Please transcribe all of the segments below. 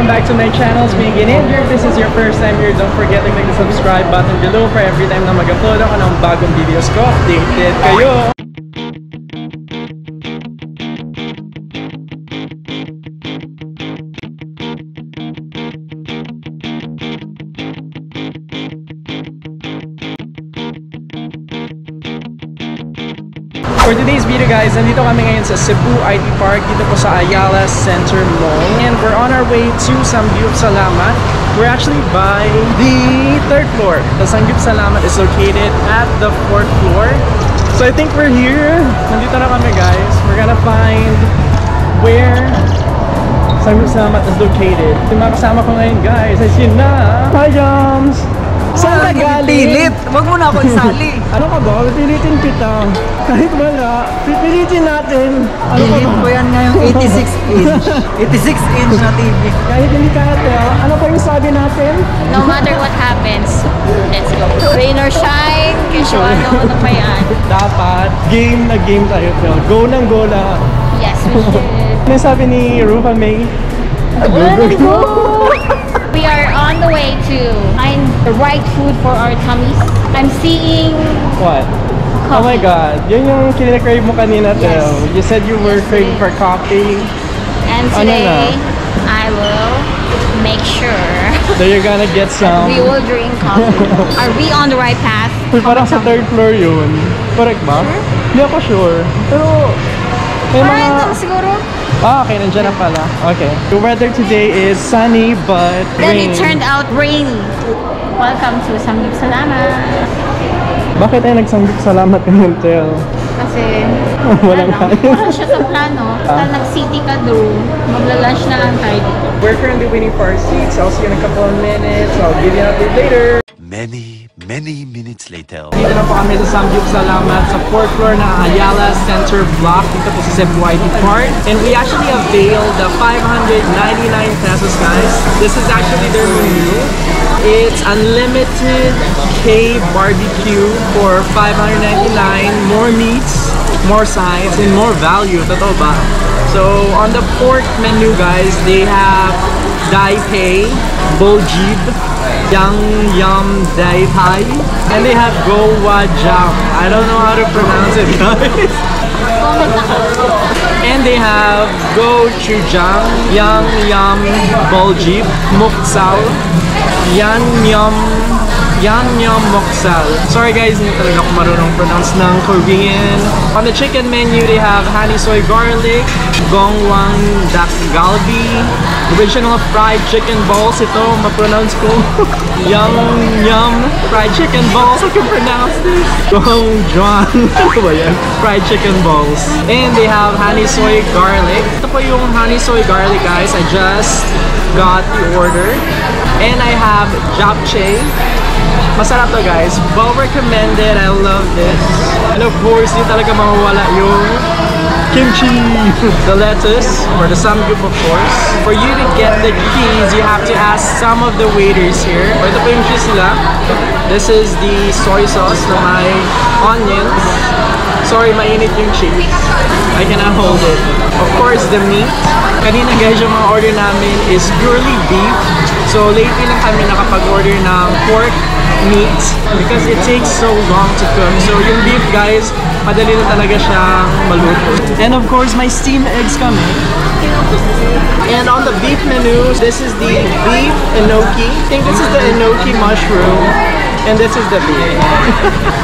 welcome back to my channel. Speaking in here, if this is your first time here, don't forget to click the subscribe button below for every time na mag-upload ako ng bagong videos ko. Updated kayo! For today's video guys, nandito kami ngayon sa Cebu IT Park dito po sa Ayala Center Mall. And we're on our way to Samgyup Salamat. We're actually by the 3rd floor. The Samgyup Salamat is located at the 4th floor. So I think we're here. Nandito na kami guys. We're gonna find where Samgyup Salamat is located. Yung mga kasama ko ngayon guys, ay sina. Hi Joms! Saan ka galing? Huwag mo na ako isali. Ano ka ba? Pipilitin kita. Kahit wala, pipilitin natin. Ano ka ba? ko yan ngayong 86 inch. 86 inch na TV. Kahit hindi ka tell, ano pa yung sabi natin? No matter what happens, let's go. Rain or shine, kesyo ano pa yan. Dapat, game na game tayo, tell. Go ng go lahat. Yes, we should. Ano yung sabi ni Rufa May? Go! We are on the way to find the right food for our tummies. I'm seeing... What? Oh my god, yun yung kinikrave mo kanina, Yes. Tel. You said you were craving for coffee. And today, I will make sure So you're gonna get some. we will drink coffee. Are we on the right path? Parang sa 3rd floor yun. Correct ba? Hindi ako sure. Pero... may Parang siguro. Ah, okay, nandiyan na pala. Okay. The weather today is sunny but Then rainy. it turned out rainy. Welcome to Samgyup Salamat. Bakit tayo nagsanggip salamat ngayon, Tel? Kasi, Walang kain. parang siya sa plano. Dahil nag-city ka doon, magla-lunch na lang tayo dito. We're currently waiting for our seats. I'll see you in a couple of minutes. I'll give you an update later. Many minutes later. Dito na po kami sa Samgyup Salamat sa 4th floor na Ayala Center Block dito po sa Cebu IT Park. And we actually availed the 599 pesos guys. This is actually their menu. It's unlimited K barbecue for 599, more meats, more sides, and more value. Totoo ba? So on the pork menu guys, they have Dai Pei, Bojib, Yang Yum Dai Thai, and they have Go Wajam. I don't know how to pronounce it guys. And they have Go Chujang, Yang Yum Boljib, Muksal, Yan Yum Moksal. Sorry guys, hindi talaga ako marunong pronounce ng Korean. On the chicken menu, they have honey soy garlic, gongwang dak galbi, original fried chicken balls. Ito, ma-pronounce ko. Yum fried chicken balls. I can pronounce this. Gongjuan. Ano ba yan? Fried chicken balls. And they have honey soy garlic. Ito po yung honey soy garlic guys. I just got the order. And I have japchae. Masarap to guys. Well recommended. I love this. And of course, di talaga mawawala yung kimchi. The lettuce or the samgyup of course. For you to get the cheese, you have to ask some of the waiters here. Ito po yung cheese nila. This is the soy sauce na may onions. Sorry, mainit yung cheese. I cannot hold it. Of course, the meat. Kanina guys, yung mga order namin is purely beef. So lately lang kami nakapag-order ng pork meat because it takes so long to cook. So yung beef guys, madali na talaga siyang maluto. And of course, my steamed eggs coming. And on the beef menu, this is the beef enoki. I think this is the enoki mushroom. And this is the beef.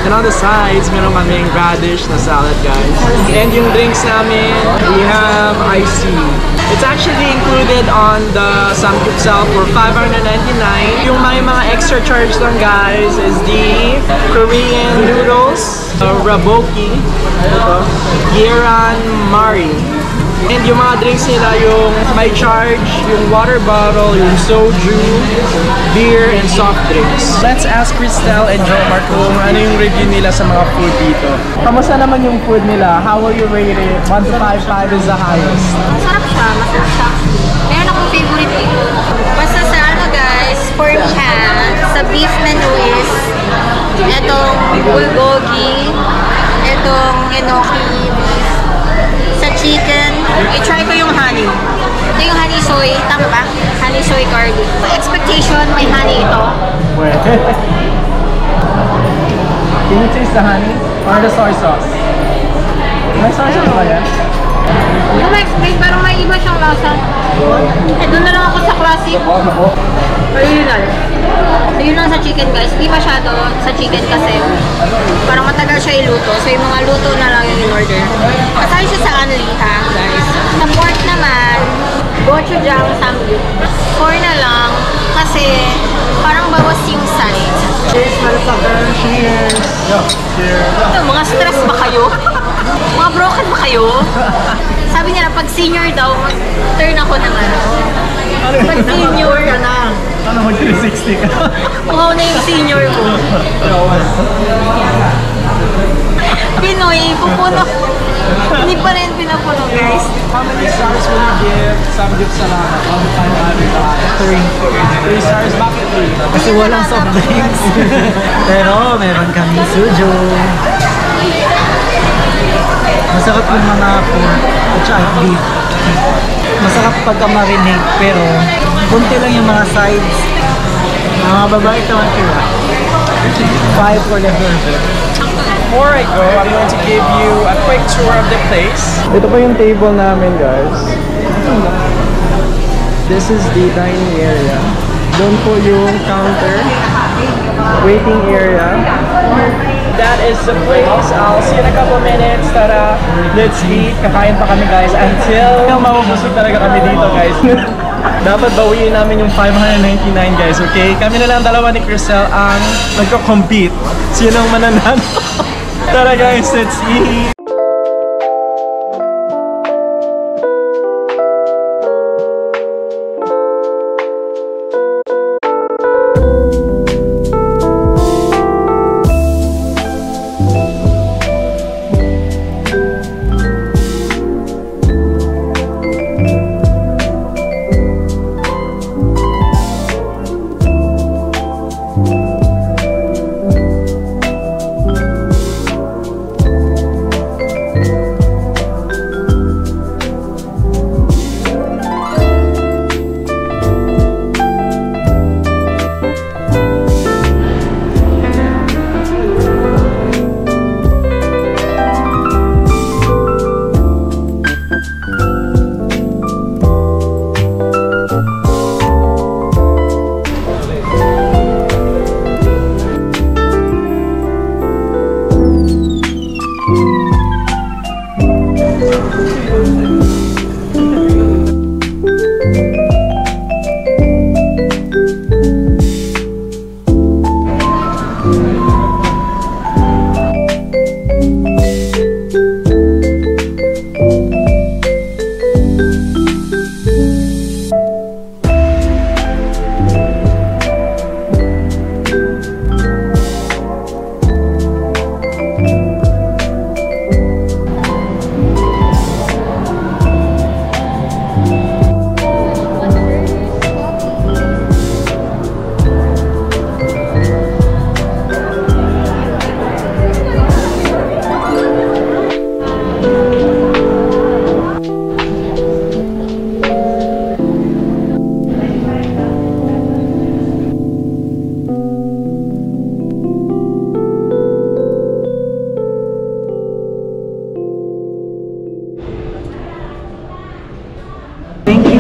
And on the sides, meron kaming radish na salad, guys. And yung drinks namin, we have iced tea. It's actually included on the samgyup itself for 599. Yung may mga extra charge lang, guys, is the Korean noodles, raboki, giran mari. And yung mga drinks nila, yung may charge, yung water bottle, yung soju, beer, and soft drinks. Let's ask Cristel and Jomar kung ano yung review nila sa mga food dito. Kamusta naman yung food nila? How will you rate it? 1 to 5, 5 is the highest. Masarap siya, masarap siya. Meron akong favorite dito. Basta sa ano guys, for chan, sa beef menu is etong bulgogi, etong enoki beef. Sa chicken, i-try ko yung honey. Ito yung honey soy. Tama ba? Honey soy garlic. Expectation, may honey ito. Pwede. Can you taste the honey? Or the soy sauce? May soy sauce ba yan? Parang may iba siyang lasa. Doon na lang ako sa classic. Original. Ayun lang sa chicken guys. Hindi masyado sa chicken kasi parang matagal siya iluto. So yung mga luto na lang yung in-order. Kasali siya sa Anli ha guys. Sa pork naman, gochujang samgyup. 4 na lang kasi parang bawas yung size. Cheers, motherfucker. Cheers. Cheers. Ito, mga stress ba kayo? Mga broken ba kayo? Sabi nila, pag senior daw, turn ako naman. Pag senior ka na. Ano mag 360 ka? Uhaw na yung senior mo. Pinoy, pupuno. Hindi pa rin pinapuno, guys. How many stars will you give Samgyup Salamat? 3 stars? Bakit 3? Kasi walang soft drinks. Pero meron kami sujo. Masarap yung mga pork at saka beef. Masarap pagka-marinate pero kunti lang yung mga sides. Mga babae naman kila. 5 for the burger. Before I go, I'm going to give you a quick tour of the place. Ito pa yung table namin, guys. This is the dining area. Doon po yung counter, waiting area. That is the place. I'll see you in a couple minutes. Tara, let's eat. Kakain pa kami, guys. Until mabubusog talaga kami dito, guys. Dapat bawiin namin yung 599, guys. Okay? Kami na lang dalawa ni Crisel ang nagko-compete. Sino ang mananalo? Tara, guys. Let's eat.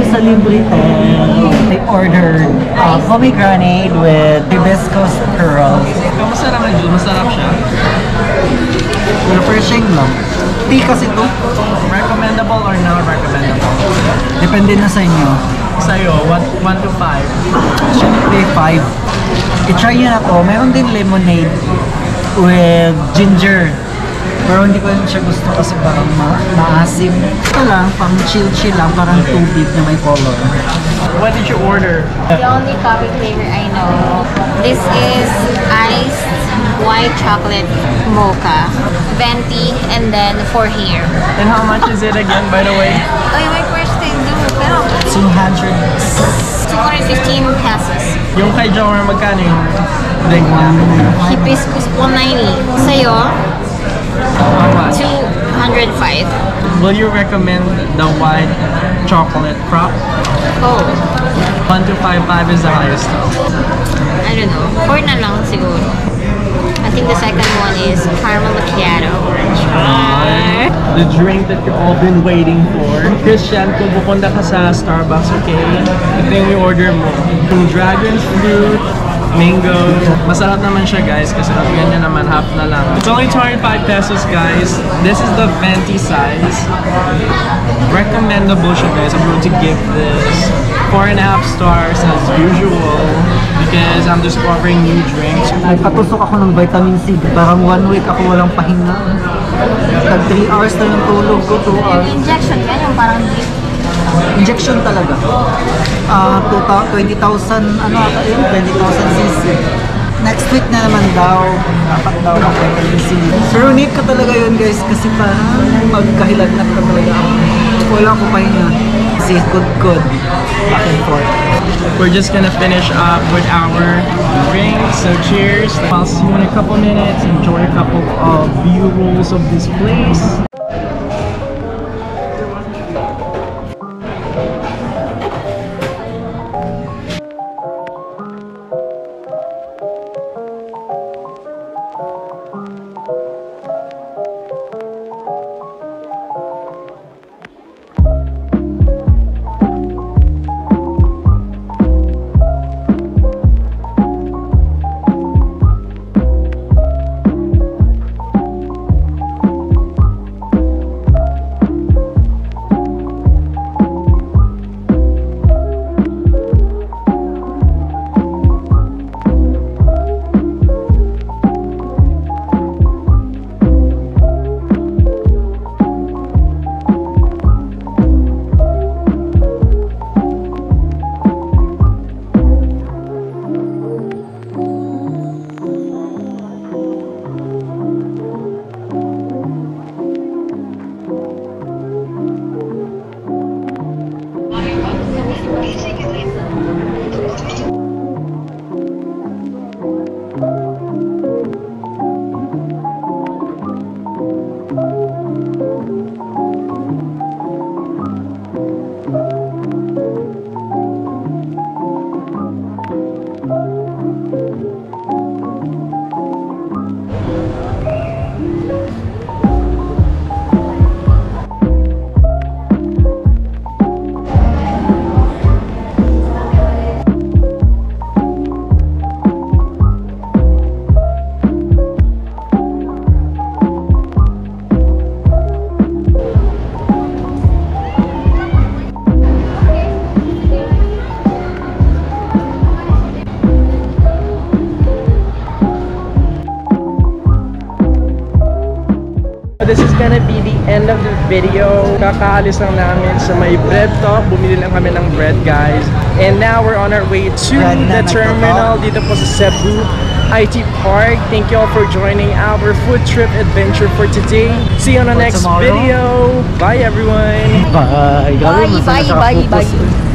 Sa Libritel, I ordered pomegranate with hibiscus pearls. Kamusta naman, Jul? Masarap siya. Refreshing lang. Tea kasi to. Recommendable or not recommendable? Depende na sa inyo. Sa'yo, 1 to 5. Siyempre 5. I-try nyo na to. Meron din lemonade with ginger. Pero hindi ko rin siya gusto kasi parang maasim. Ito lang, pang chill-chill lang, parang tubig na may color. What did you order? The only coffee flavor I know. This is iced white chocolate mocha, venti, and then 4 here. And how much is it again, by the way? Ay, may question doon. Pero 200. 215 pesos. Yung kay Jomar, magkano yung drink na? Hibiscus 190. Sa'yo, How much? 105. Will you recommend the white chocolate frap? Oh, 1255 is the highest though. I don't know. 4 na lang siguro. I think the second one is caramel macchiato. Try. The drink that you've all been waiting for. Christian, kung pupunta ka sa Starbucks, okay? Ito yung i-order mo. Yung dragon fruit, mango. Masarap naman siya guys kasi ganyan naman half na lang. It's only 25 pesos guys. This is the venti size. Recommendable siya guys. I'm going to give this 4.5 stars as usual because I'm discovering new drinks. Nagpatusok ako ng vitamin C. Parang 1 week ako walang pahinga. Tag 3 hours na yung tulog ko, 2 hours. Injection yan, yung parang drip. Injection talaga. 20,000, ano ata yun? 20,000 cc. Next week na naman daw, dapat daw ng vitamin C. Pero need ko talaga yun guys kasi parang magkahilagnat ka talaga ako. Wala ko pahinga. Kasi good. Back and forth. We're just gonna finish up with our drinks, so cheers. I'll see you in a couple minutes. Enjoy a couple of view rolls of this place. This is gonna be the end of the video. Kakaalis lang namin sa may bread talk. Bumili lang kami ng bread guys. And now we're on our way to the terminal dito po sa Cebu IT Park. Thank you all for joining our food trip adventure for today. See you on the next video. Bye everyone. Bye. Bye.